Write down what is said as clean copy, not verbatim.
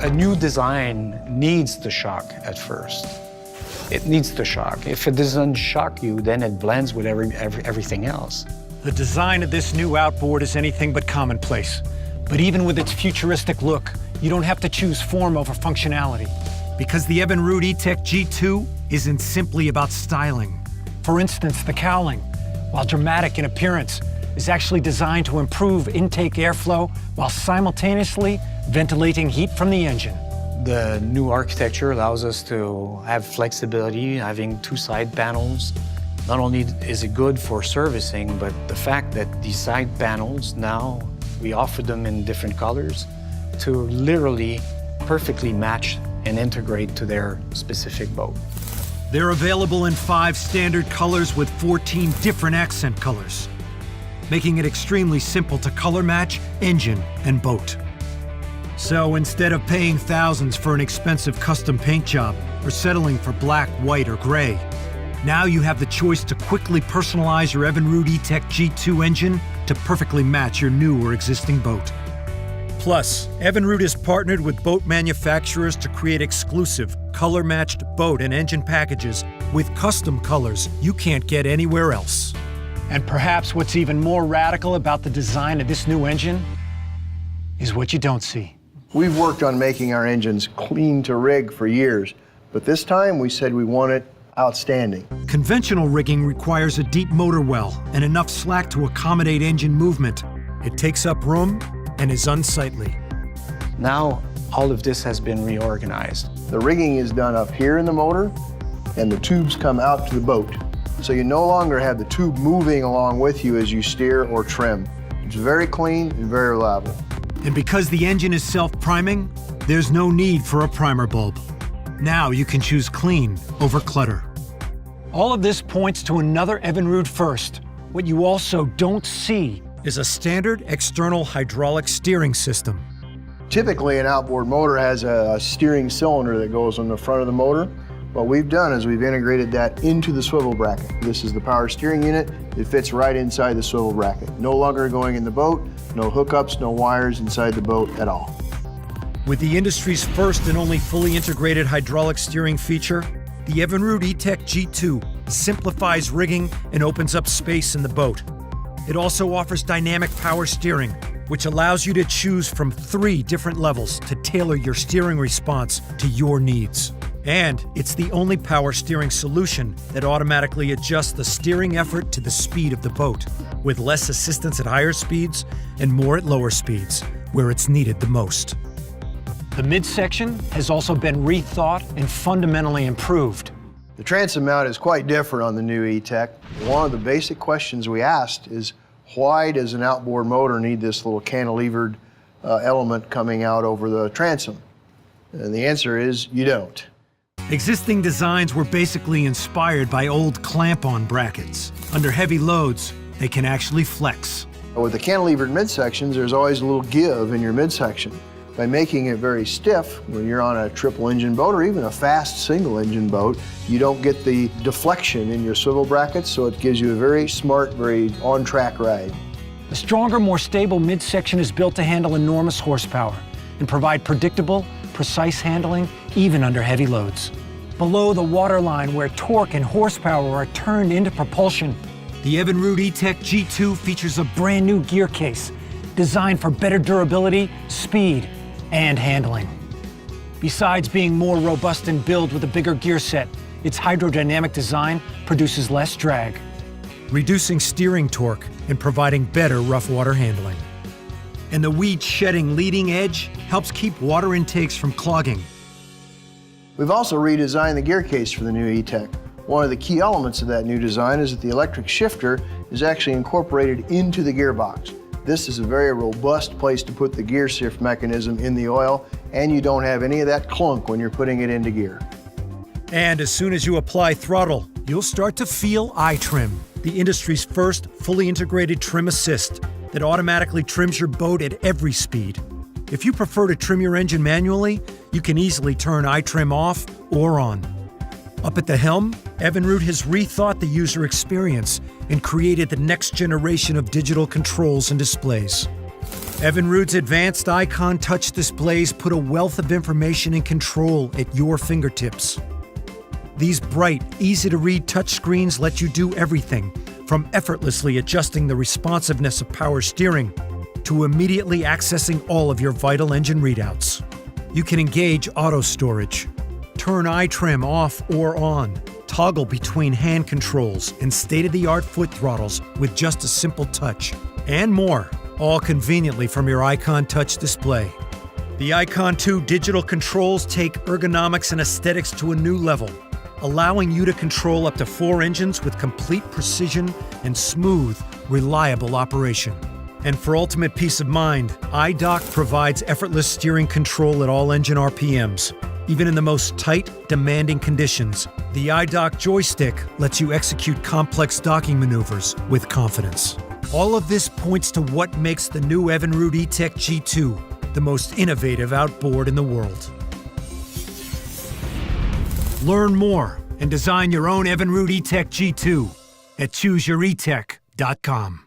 A new design needs to shock at first. It needs to shock. If it doesn't shock you, then it blends with everything else. The design of this new outboard is anything but commonplace. But even with its futuristic look, you don't have to choose form over functionality. Because the Evinrude E-Tech G2 isn't simply about styling. For instance, the cowling, while dramatic in appearance, is actually designed to improve intake airflow while simultaneously ventilating heat from the engine. The new architecture allows us to have flexibility, having two side panels. Not only is it good for servicing, but the fact that these side panels now, we offer them in different colors to literally perfectly match and integrate to their specific boat. They're available in 5 standard colors with 14 different accent colors, making it extremely simple to color match engine and boat. So instead of paying thousands for an expensive custom paint job or settling for black, white, or gray, now you have the choice to quickly personalize your Evinrude E-Tech G2 engine to perfectly match your new or existing boat. Plus, Evinrude has partnered with boat manufacturers to create exclusive, color-matched boat and engine packages with custom colors you can't get anywhere else. And perhaps what's even more radical about the design of this new engine is what you don't see. We've worked on making our engines clean to rig for years, but this time we said we want it outstanding. Conventional rigging requires a deep motor well and enough slack to accommodate engine movement. It takes up room and is unsightly. Now, all of this has been reorganized. The rigging is done up here in the motor, and the tubes come out to the boat. So you no longer have the tube moving along with you as you steer or trim. It's very clean and very reliable. And because the engine is self-priming, there's no need for a primer bulb. Now you can choose clean over clutter. All of this points to another Evinrude first. What you also don't see is a standard external hydraulic steering system. Typically, an outboard motor has a steering cylinder that goes on the front of the motor. What we've done is we've integrated that into the swivel bracket. This is the power steering unit. It fits right inside the swivel bracket. No longer going in the boat, no hookups, no wires inside the boat at all. With the industry's first and only fully integrated hydraulic steering feature, the Evinrude E-Tech G2 simplifies rigging and opens up space in the boat. It also offers dynamic power steering, which allows you to choose from 3 different levels to tailor your steering response to your needs. And it's the only power steering solution that automatically adjusts the steering effort to the speed of the boat, with less assistance at higher speeds and more at lower speeds, where it's needed the most. The midsection has also been rethought and fundamentally improved. The transom mount is quite different on the new E-Tech. One of the basic questions we asked is, why does an outboard motor need this little cantilevered element coming out over the transom? And the answer is, you don't. Existing designs were basically inspired by old clamp-on brackets. Under heavy loads, they can actually flex. With the cantilevered midsections, there's always a little give in your midsection. By making it very stiff, when you're on a triple engine boat or even a fast single engine boat, you don't get the deflection in your swivel brackets, so it gives you a very smart, very on-track ride. The stronger, more stable midsection is built to handle enormous horsepower and provide predictable, precise handling even under heavy loads. Below the waterline, where torque and horsepower are turned into propulsion, the Evinrude E-Tech G2 features a brand new gear case designed for better durability, speed, and handling. Besides being more robust in build with a bigger gear set, its hydrodynamic design produces less drag, reducing steering torque and providing better rough water handling. And the weed-shedding leading edge helps keep water intakes from clogging. We've also redesigned the gear case for the new E-Tech. One of the key elements of that new design is that the electric shifter is actually incorporated into the gearbox. This is a very robust place to put the gear shift mechanism in the oil, and you don't have any of that clunk when you're putting it into gear. And as soon as you apply throttle, you'll start to feel iTrim, the industry's first fully integrated trim assist that automatically trims your boat at every speed. If you prefer to trim your engine manually, you can easily turn iTrim off or on. Up at the helm, Evinrude has rethought the user experience and created the next generation of digital controls and displays. Evinrude's advanced icon touch displays put a wealth of information and control at your fingertips. These bright, easy-to-read touchscreens let you do everything from effortlessly adjusting the responsiveness of power steering to immediately accessing all of your vital engine readouts. You can engage auto storage, turn eye trim off or on, toggle between hand controls and state-of-the-art foot throttles with just a simple touch, and more, all conveniently from your Icon Touch display. The Icon 2 digital controls take ergonomics and aesthetics to a new level, allowing you to control up to 4 engines with complete precision and smooth, reliable operation. And for ultimate peace of mind, iDock provides effortless steering control at all engine RPMs. Even in the most tight, demanding conditions, the iDock joystick lets you execute complex docking maneuvers with confidence. All of this points to what makes the new Evinrude E-Tech G2 the most innovative outboard in the world. Learn more and design your own Evinrude E-Tech G2 at ChooseYourETech.com.